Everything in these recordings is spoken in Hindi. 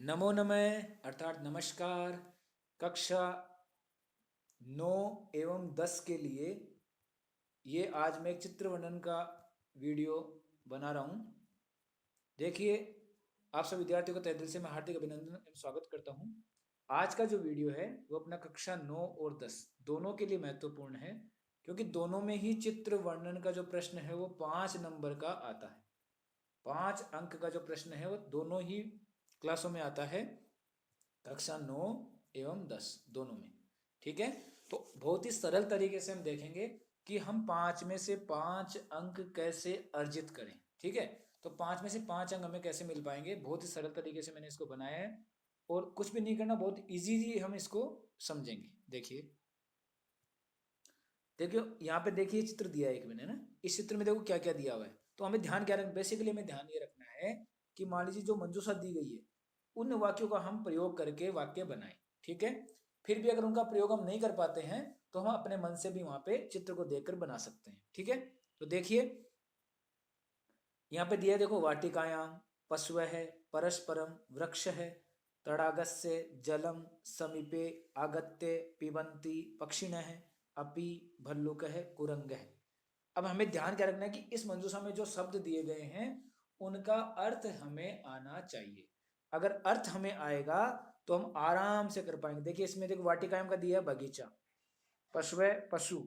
नमो नमः अर्थात नमस्कार। कक्षा 9 एवं 10 के लिए ये आज मैं एक चित्र वर्णन का वीडियो बना रहा हूँ। देखिए, आप सब विद्यार्थियों को तहे दिल से मैं हार्दिक अभिनंदन एवं स्वागत करता हूँ। आज का जो वीडियो है वो अपना कक्षा 9 और 10 दोनों के लिए महत्वपूर्ण है, क्योंकि दोनों में ही चित्र वर्णन का जो प्रश्न है वो 5 नंबर का आता है। 5 अंक का जो प्रश्न है वो दोनों ही क्लासों में आता है, कक्षा 9 एवं 10 दोनों में। ठीक है, तो बहुत ही सरल तरीके से हम देखेंगे कि हम 5 में से 5 अंक कैसे अर्जित करें। ठीक है, तो 5 में से 5 अंक हमें कैसे मिल पाएंगे, बहुत ही सरल तरीके से मैंने इसको बनाया है और कुछ भी नहीं करना, बहुत इजीली हम इसको समझेंगे। देखिए देखियो, यहाँ पे देखिए चित्र दिया है एक मैंने ना, इस चित्र में देखो क्या क्या दिया हुआ है। तो हमें ध्यान क्या रखना, बेसिकली हमें ध्यान ये रखना है कि मान लीजिए जो मंजूषा दी गई है उन वाक्यों का हम प्रयोग करके वाक्य बनाएं। ठीक है, फिर भी अगर उनका प्रयोग हम नहीं कर पाते हैं तो हम अपने मन से भी वहां पे चित्र को देखकर बना सकते हैं। ठीक है, तो देखिए यहाँ पे दिया है, देखो वाटिकायाम पशु है, परस्परम वृक्ष है, तड़ागस्य जलम, समीपे आगत्य पिबंती पक्षिण है, अपि भल्लुक है, कुरंग है। अब हमें ध्यान क्या रखना है कि इस मंजूषा में जो शब्द दिए गए हैं उनका अर्थ हमें आना चाहिए। अगर अर्थ हमें आएगा तो हम आराम से कर पाएंगे। देखिए इसमें देखो वाटिकायम का दिया है बगीचा, पशु पशु,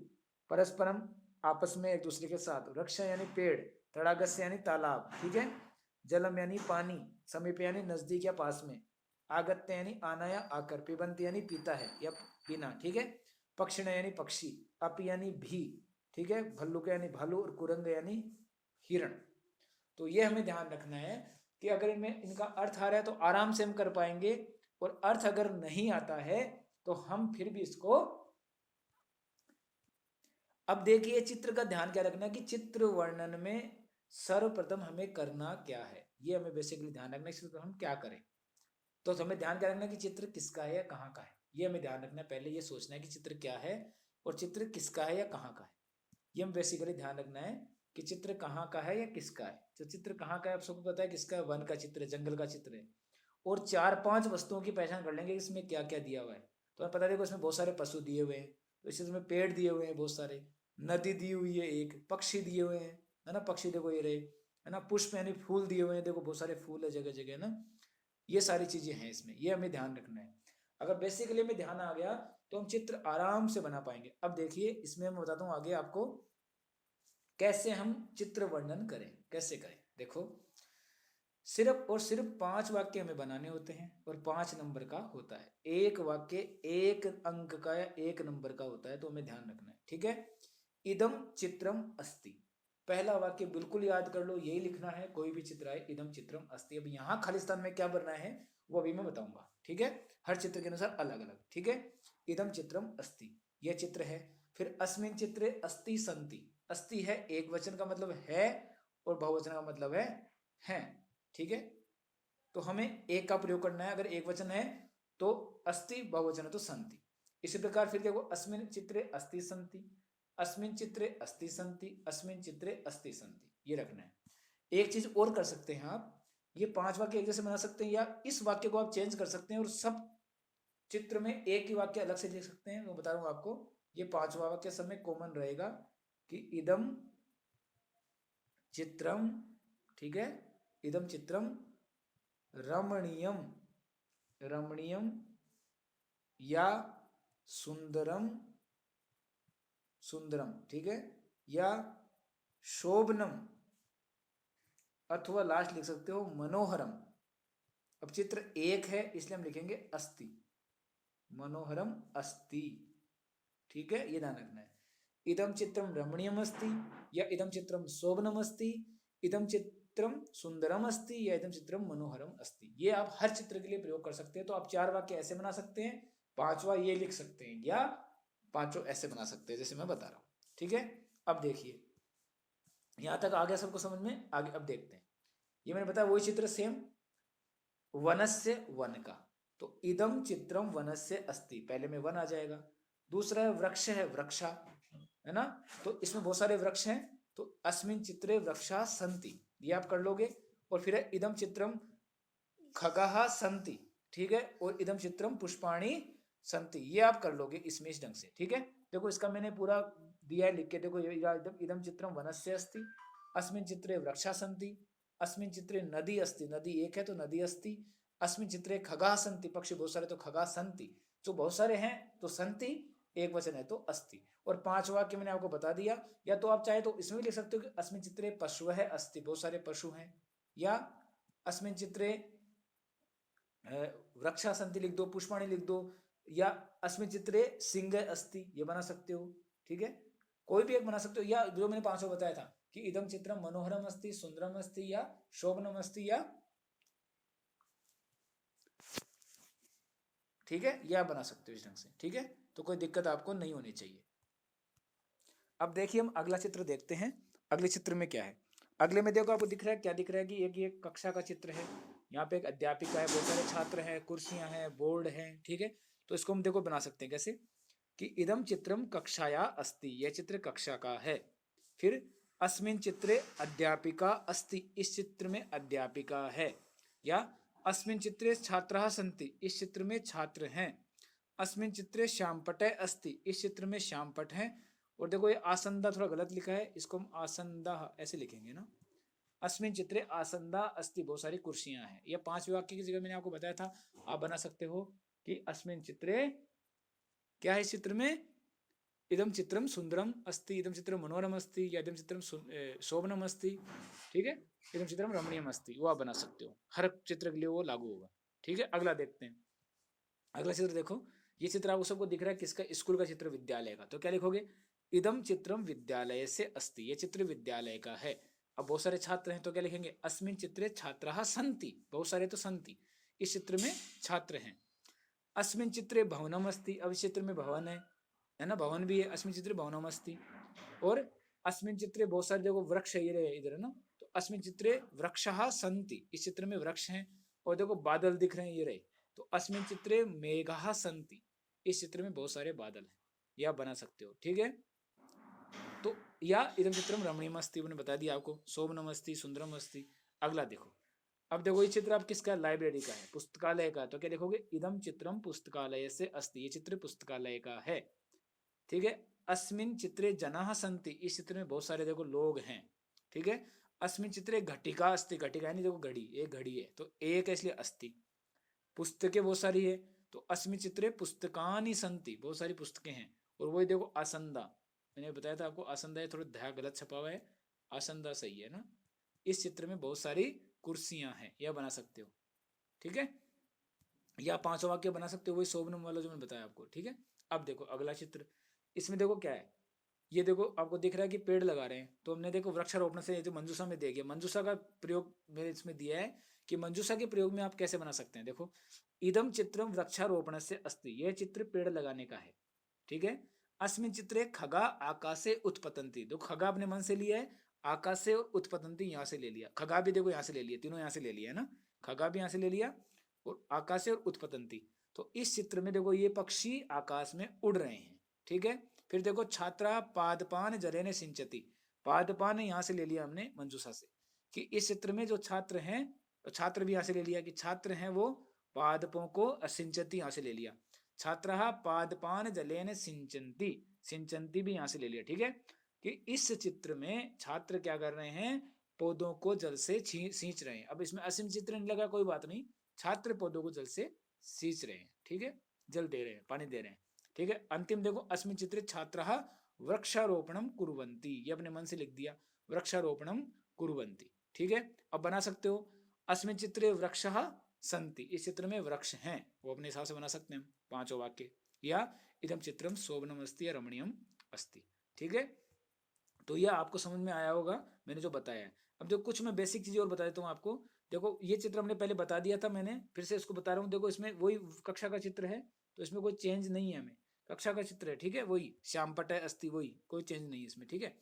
परस्परम आपस में एक दूसरे के साथ, वृक्ष यानी पेड़, तड़ागस्य यानी तालाब, ठीक है, जलम यानी पानी, समीप यानी नजदीक या पास में, आगत्य यानी आना या आकर, पिबंत यानी पीता है या पीना, ठीक है, पक्षिण यानी पक्षी, अपि यानी भी, ठीक है, भल्लुक यानी भालू और कुरंग यानी हिरण। तो ये हमें ध्यान रखना है कि अगर इनमें इनका अर्थ आ रहा है तो आराम से हम कर पाएंगे, और अर्थ अगर नहीं आता है तो हम फिर भी इसको। अब देखिए चित्र का ध्यान क्या रखना है कि चित्र वर्णन में सर्वप्रथम हमें करना क्या है, ये हमें बेसिकली ध्यान रखना है। इसमें हम क्या करें, तो हमें ध्यान क्या रखना है कि चित्र किसका है या कहाँ का है, ये हमें ध्यान रखना है। पहले ये सोचना है कि चित्र क्या है और चित्र किसका है या कहाँ का है, ये हम बेसिकली ध्यान रखना है कि चित्र कहाँ का है या किसका है। तो चित्र कहाँ का है आप सबको पता है, किसका है, वन का चित्र है, जंगल का चित्र है। और 4-5 वस्तुओं की पहचान कर लेंगे इसमें क्या क्या दिया हुआ है। तो हमें पता है देखो इसमें बहुत सारे पशु दिए हुए हैं, तो इसमें पेड़ दिए हुए हैं बहुत सारे, नदी दी हुई है, एक पक्षी दिए हुए हैं, है ना, पक्षी देखो ये रहे, है ना, पुष्प यानी फूल दिए हुए हैं, देखो बहुत सारे फूल है जगह जगह ना, ये सारी चीजें हैं इसमें, ये हमें ध्यान रखना है। अगर बेसिकली हमें ध्यान आ गया तो हम चित्र आराम से बना पाएंगे। अब देखिए इसमें मैं बताता हूँ आगे आपको कैसे हम चित्र वर्णन करें, कैसे करें। देखो सिर्फ और सिर्फ 5 वाक्य हमें बनाने होते हैं और 5 नंबर का होता है। एक वाक्य 1 अंक का या 1 नंबर का होता है, तो हमें ध्यान रखना है। ठीक है, इदम चित्रम अस्ति, पहला वाक्य बिल्कुल याद कर लो, यही लिखना है, कोई भी चित्र आए इदम चित्रम अस्ति। अब यहाँ खालिस्तान में क्या बनना है वो अभी मैं बताऊंगा। ठीक है, हर चित्र के अनुसार अलग अलग। ठीक है, इदम चित्रम अस्ति, यह चित्र है। फिर अस्मिन चित्रे अस्ति संति, अस्ति है एक वचन का मतलब है और बहुवचन का मतलब है। ठीक है, तो हमें एक का प्रयोग करना है, अगर एक वचन है तो अस्ति, बहुवचन है तो संति। इसी प्रकार फिर देखो अस्मिन चित्रे अस्ति संति, अस्मिन चित्रे अस्ति संति, अस्मिन चित्रे अस्ति संति, ये रखना है। एक चीज और कर सकते हैं आप, ये 5 वाक्य एक जैसे बना सकते हैं या इस वाक्य को आप चेंज कर सकते हैं और सब चित्र में एक ही वाक्य अलग से लिख सकते हैं। मैं बता रहा हूँ आपको, ये 5वां वाक्य सब में कॉमन रहेगा कि इदम चित्रम, ठीक है, इदम चित्रम रमणीयम, रमणीयम या सुंदरम, सुंदरम, ठीक है, या शोभनम, अथवा लास्ट लिख सकते हो मनोहरम। अब चित्र एक है इसलिए हम लिखेंगे अस्ति, मनोहरम अस्ति। ठीक है, ये ध्यान रखना है। इदम चित्रम रमणीयम अस्ति या इदम चित्रम शोभनम अस्ति, इदम चित्रम सुंदरम अस्ति या इदम चित्रम मनोहरम अस्ति, ये आप हर चित्र के लिए प्रयोग कर सकते हैं। तो आप 4 वाक्य ऐसे बना सकते हैं, 5वां ये लिख सकते हैं, या 5 ऐसे बना सकते हैं जैसे मैं बता रहा हूँ। ठीक है, अब देखिए यहां तक आ गया सबको समझ में, आगे अब देखते हैं। ये मैंने बताया वही चित्र सेम, वनस्य वन का, तो इदम चित्रम वनस्य अस्ति, पहले में वन आ जाएगा। दूसरा है वृक्ष है वृक्षा, है ना, तो इसमें बहुत सारे वृक्ष हैं, तो अस्मिन चित्रे वृक्षा संति, ये आप कर लोगे। और फिर है इदम चित्रम खगः संति, ठीक है, और इदम चित्रम पुष्पाणि संति, ये आप कर लोगे इसमें इस ढंग से, ठीक है। देखो इसका मैंने पूरा दिया है लिख के, देखो इदम चित्रम वनस्य अस्ति, अस्मिन् चित्रे वृक्षा सन्ति, अस्मिन् चित्रे नदी अस्ति, नदी एक है तो नदी अस्ति, अस्मिन् चित्रे खगा सन्ति, पक्षी बहुत सारे तो खगा सन्ति, जो बहुत सारे हैं तो संति, एक वचन है तो अस्ति। और 5 वाक्य मैंने आपको बता दिया। या तो आप चाहे तो इसमें भी लिख सकते हो कि अस्मिन् चित्रे पशु है अस्ति, बहुत सारे पशु हैं, या अस्मिन् चित्रे वृक्षा सन्ति लिख दो, पुष्पाणि लिख दो, या अस्मिन् चित्रे सिंह अस्ति, ये बना सकते हो, ठीक है। कोई भी एक बना सकते हो, या जो मैंने 500 बताया था कि इदम चित्रम मनोहरम अस्ति, सुंदरम अस्ति, या शोभनम अस्ति, या, ठीक है, यह बना सकते हो इस ढंग से, ठीक है। तो कोई दिक्कत आपको नहीं होनी चाहिए। अब देखिए हम अगला चित्र देखते हैं। अगले चित्र में क्या है, अगले में देखो आपको दिख रहा है, क्या दिख रहा है कि एक कक्षा का चित्र है, यहाँ पे एक अध्यापिका है, बहुत सारे छात्र हैं, कुर्सियां हैं, बोर्ड है, ठीक है। तो इसको हम देखो बना सकते हैं कैसे, कि इदम चित्रम कक्षाया अस्ति, यह चित्र कक्षा का है। फिर अस्मिन् चित्रे अध्यापिका अस्ति, इस चित्र में अध्यापिका है। या अस्मिन् चित्रे छात्राः सन्ति, इस चित्र में छात्र हैं। अस्मिन् चित्रे श्यामपटे अस्ति, इस चित्र में श्यामपट है। और देखो ये आसंदा थोड़ा गलत लिखा है, इसको हम आसंदा ऐसे लिखेंगे ना। अस्मिन् चित्रे आसंदा अस्ति, बहुत सारी कुर्सियां हैं। यह 5 वाक्य की जगह मैंने आपको बताया था, आप बना सकते हो कि अस्मिन् चित्रे क्या है, इस चित्र में इदम चित्रम सुंदरम अस्ति, इदम चित्रम मनोरम अस्ति, या इदम चित्रम शोभनम अस्ति, ठीक है, इदम चित्रम रमणीयम अस्ति, वो आप बना सकते हो। हर चित्र के लिए वो लागू होगा, ठीक है। अगला देखते हैं। अगला चित्र देखो, ये चित्र आपको सबको दिख रहा है किसका, स्कूल का चित्र, विद्यालय का। तो क्या लिखोगे, इदम चित्रम विद्यालय से अस्ति, ये चित्र विद्यालय का है। अब बहुत सारे छात्र हैं तो क्या लिखेंगे, अस्मिन् चित्रे छात्राः सन्ति, बहुत सारे तो सन्ति, इस चित्र में छात्र हैं। अस्मिन् चित्रे भवनम अस्ति, अब इस चित्र में भवन है ना, भवन भी है, अस्मिन् चित्रे भवनम अस्ति। और अस्मिन् चित्रे बहुत सारे देखो वृक्ष है, ये रहे इधर है ना, तो अस्मिन् चित्रे वृक्षः सन्ति, इस चित्र में वृक्ष हैं। और देखो बादल दिख रहे हैं, ये रहे, तो अस्मिन् चित्रे मेघाः सन्ति, इस चित्र में बहुत सारे बादल हैं, यह बना सकते हो, ठीक है। तो या इदम चित्रम रमणीयम अस्ति, मैंने बता दिया आपको, शोभनम अस्ति, सुंदरम अस्ति। अगला देखो, अब देखो ये चित्र आप किसका, लाइब्रेरी का है, पुस्तकालय का। तो क्या देखोगे, इदम चित्रम पुस्तकालय से अस्ति, ये चित्र पुस्तकालय का है, ठीक है। अस्मिन् चित्रे जनाः सन्ति, इस चित्र में बहुत सारे देखो लोग हैं, ठीक है। अस्मिन् चित्रे घटिका अस्ति, घटिका नहीं देखो घड़ी, एक घड़ी है तो एक है इसलिए अस्ति। पुस्तकें बहुत सारी है, तो अस्मिन् चित्रे पुस्तकानि सन्ति, बहुत सारी पुस्तकें हैं। और वही देखो आसंदा, मैंने बताया था आपको, आसंदा है, थोड़ा ध्यान गलत छपा हुआ है, आसंदा सही है ना। इस चित्र में बहुत सारी कुर्सियां हैं, यह बना सकते हो, ठीक है। या 5 वाक्य बना सकते हो, वही शोभनम वाला जो मैंने बताया आपको, ठीक है। अब देखो अगला चित्र, इसमें देखो क्या है, ये देखो आपको दिख रहा है कि पेड़ लगा रहे हैं। तो हमने देखो वृक्षारोपण से, ये जो मंजूषा में दिया गया, मंजूषा का प्रयोग मेरे इसमें दिया है कि मंजूषा के प्रयोग में आप कैसे बना सकते हैं। देखो, इदम चित्रम वृक्षारोपण से अस्ति, यह चित्र पेड़ लगाने का है, ठीक है। अस्मिन् चित्रे खगा आकाशे उत्पतंती, देखो खगा अपने मन से लिया है, आकाश से उत्पतंती यहाँ से ले लिया, खगा भी देखो यहाँ से ले लिया, तीनों यहाँ से ले लिया है ना, खगा भी यहाँ से ले लिया और आकाश से और उत्पतंती। तो इस चित्र में देखो ये पक्षी आकाश में उड़ रहे हैं, ठीक है। फिर देखो छात्रा पादपान जलेने सिंचती, पादपान यहाँ से ले लिया हमने मंजूषा से, कि इस चित्र में जो छात्र हैं, तो छात्र भी यहाँ से ले लिया कि छात्र हैं वो पादपों को सिंचती, यहाँ से ले लिया। छात्रः पादपान जलेन सिंचन्ति, सिंचन्ति भी यहाँ से ले लिया, ठीक है। कि इस चित्र में छात्र क्या कर रहे हैं, पौधों को जल से सींच रहे हैं। अब इसमें असीम चित्र नहीं लगा, कोई बात नहीं, छात्र पौधों को जल से सींच रहे हैं, ठीक है, जल दे रहे हैं, पानी दे रहे हैं, ठीक है। अंतिम देखो, अस्मिन् चित्रे छात्राः वृक्षारोपणम कुर्वन्ति, ये अपने मन से लिख दिया, वृक्षारोपणम कुर्वन्ति, ठीक है। अब बना सकते हो, अस्मिन् चित्रे वृक्षः सन्ति, इस चित्र में वृक्ष हैं, वो अपने हिसाब से बना सकते हैं 5 वाक्य। या इदम चित्रम शोभनम अस्ति या रमणीयम अस्ति, ठीक है। तो यह आपको समझ में आया होगा मैंने जो बताया है। अब जो कुछ मैं बेसिक चीजें और बता देता हूँ आपको। देखो ये चित्र हमने पहले बता दिया था, मैंने फिर से इसको बता रहा हूँ। देखो इसमें वही कक्षा का चित्र है, तो इसमें कोई चेंज नहीं है, हमें कक्षा का चित्र है, ठीक है, वही श्यामपट है अस्ति, वही, कोई चेंज नहीं है इसमें, ठीक है।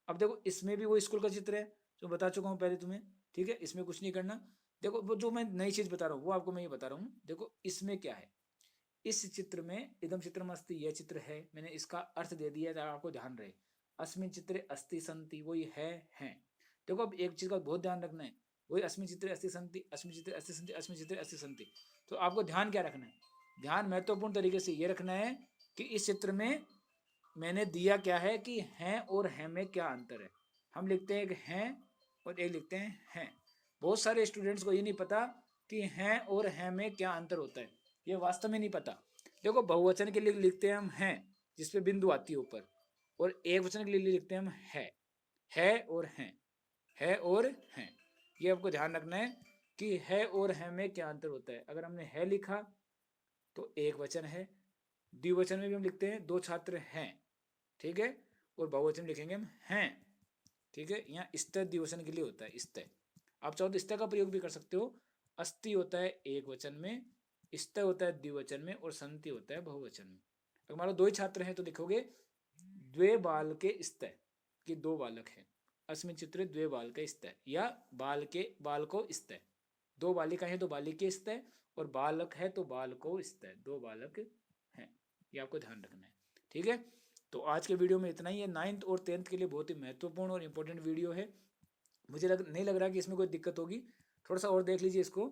अब देखो इसमें भी वही स्कूल का चित्र है जो बता चुका हूँ पहले तुम्हें, ठीक है, इसमें कुछ नहीं करना। देखो वो जो मैं नई चीज बता रहा हूँ वो आपको मैं ये बता रहा हूँ। देखो इसमें क्या है, इस चित्र में इदम चित्रम अस्ति, यह चित्र है, मैंने इसका अर्थ दे दिया है, आपको ध्यान रहे। अस्मिन् चित्रे अस्ति सन्ति, वही है हैं। देखो अब एक चीज का बहुत ध्यान रखना है, वही अस्मिन् चित्रे अस्ति सन्ति, अस्मिन् चित्रे अस्ति सन्ति, अस्मिन् चित्रे अस्ति सन्ति। तो आपको ध्यान क्या रखना है? ध्यान महत्वपूर्ण तरीके से ये रखना है कि इस चित्र में मैंने दिया क्या है कि हैं और हैं में क्या अंतर है। हम लिखते हैं एक हैं और एक लिखते हैं हैं। बहुत सारे स्टूडेंट्स को ये नहीं पता कि हैं और हैं में क्या अंतर होता है, ये वास्तव में नहीं पता। देखो बहुवचन के लिए लिखते हैं हम हैं जिसपे बिंदु आती है ऊपर, और एक वचन के लिए लिखते हैं हम है और हैं, है और हैं। ये आपको ध्यान रखना है कि है और है में क्या अंतर होता है। अगर हमने है लिखा तो एक वचन है, द्विवचन में भी हम लिखते हैं दो छात्र हैं, ठीक है, और बहुवचन में लिखेंगे हम हैं, ठीक है। यहाँ स्थ द्विवचन के लिए होता है स्थ। आप चाहो तो स्थ का प्रयोग भी कर सकते हो। अस्ति होता है एक वचन में, स्थ होता है द्विवचन में, और संति होता है बहुवचन में। अगर मान लो दो ही छात्र हैं तो लिखोगे द्वे बाल के स्थ, कि दो बालक हैं। अस्मिन् चित्रे द्वे बाल के स्थ, या बाल को स्थ। दो बालिका है तो बालिके स्थ, और बालक है तो बाल को स्थ, दो बालक हैं। ये आपको ध्यान रखना है, ठीक है। तो आज के वीडियो में इतना ही है। 9th और 10th के लिए बहुत ही महत्वपूर्ण और इंपॉर्टेंट वीडियो है। मुझे नहीं लग रहा कि इसमें कोई दिक्कत होगी। थोड़ा सा और देख लीजिए इसको।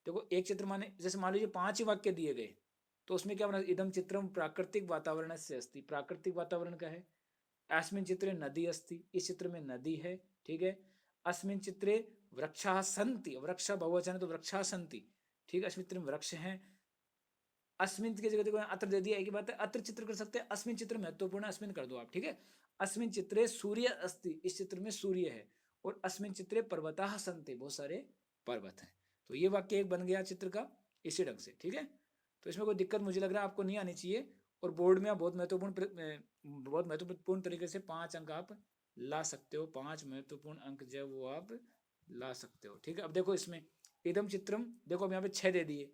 देखो एक चित्र माने, जैसे मान लीजिए 5 ही वाक्य दिए गए, तो उसमें क्या बना, इदम चित्रम प्राकृतिक वातावरण से अस्ति। प्राकृतिक वातावरण का है। अस्मिन् चित्रे नदी अस्ति, इस चित्र में नदी है, ठीक है। अस्मिन् चित्रे वृक्षाः सन्ति, वृक्ष बहुवचन है तो वृक्षाः सन्ति, ठीक है। अस्मिन् चित्रे वृक्ष हैं। अस्मिन् की जगह देखो अत्र दे दिया, एक ही बात है, अत्र चित्र कर सकते हैं। अस्मिन् चित्र महत्वपूर्ण, अस्मिन् कर दो आप, ठीक है। अस्मिन् चित्रे सूर्य अस्ति, इस चित्र में सूर्य है। और अस्मिन् चित्रे पर्वताः सन्ति, बहुत सारे पर्वत हैं। तो ये वाक्य एक बन गया चित्र का इसी ढंग से, ठीक है। तो इसमें कोई दिक्कत मुझे लग रहा है आपको नहीं आनी चाहिए। और बोर्ड में आप बहुत महत्वपूर्ण तरीके से 5 अंक आप ला सकते हो। 5 महत्वपूर्ण अंक जो वो आप ला सकते हो, ठीक है। अब देखो इसमें इदम चित्रम, देखो अब यहाँ पे 6 दे दिए,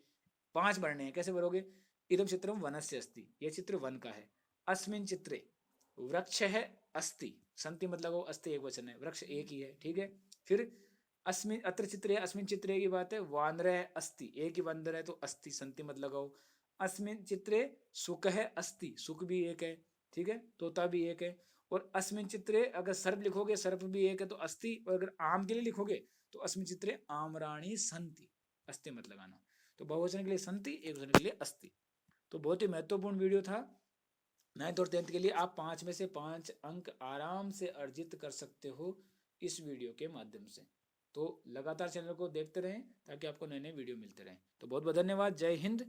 5 भरने हैं, कैसे भरोगे? इदम चित्रम वनस्य अस्ति, ये चित्र वन का है। अस्मिन् चित्रे वृक्ष है अस्ति, संति मतलब वो अस्ति एक वचन है, वृक्ष एक ही है, ठीक है। फिर अस्मिन् अत्र चित्रे, अस्मिन् चित्रे की बात है, वानर है अस्ति, एक ही बंदर है तो अस्ति संति मत लगाओ। अस्मिन् चित्रे सुक है अस्ति, सुक भी एक है, ठीक है, तोता भी एक है। और अस्मिन् चित्रे अगर सर्प लिखोगे, सर्प भी एक है तो अस्ति। और अगर आम के लिए लिखोगे तो अस्मिन् चित्रे आम्राणि सन्ति, अस्ति मत लगाना। तो बहुवचन के लिए संति, एक वचन के लिए अस्ति। तो बहुत ही महत्वपूर्ण वीडियो था। 9th और 10th के लिए आप 5 में से 5 अंक आराम से अर्जित कर सकते हो इस वीडियो के माध्यम से। तो लगातार चैनल को देखते रहें ताकि आपको नए नए वीडियो मिलते रहें। तो बहुत बहुत धन्यवाद। जय हिंद,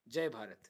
जय भारत।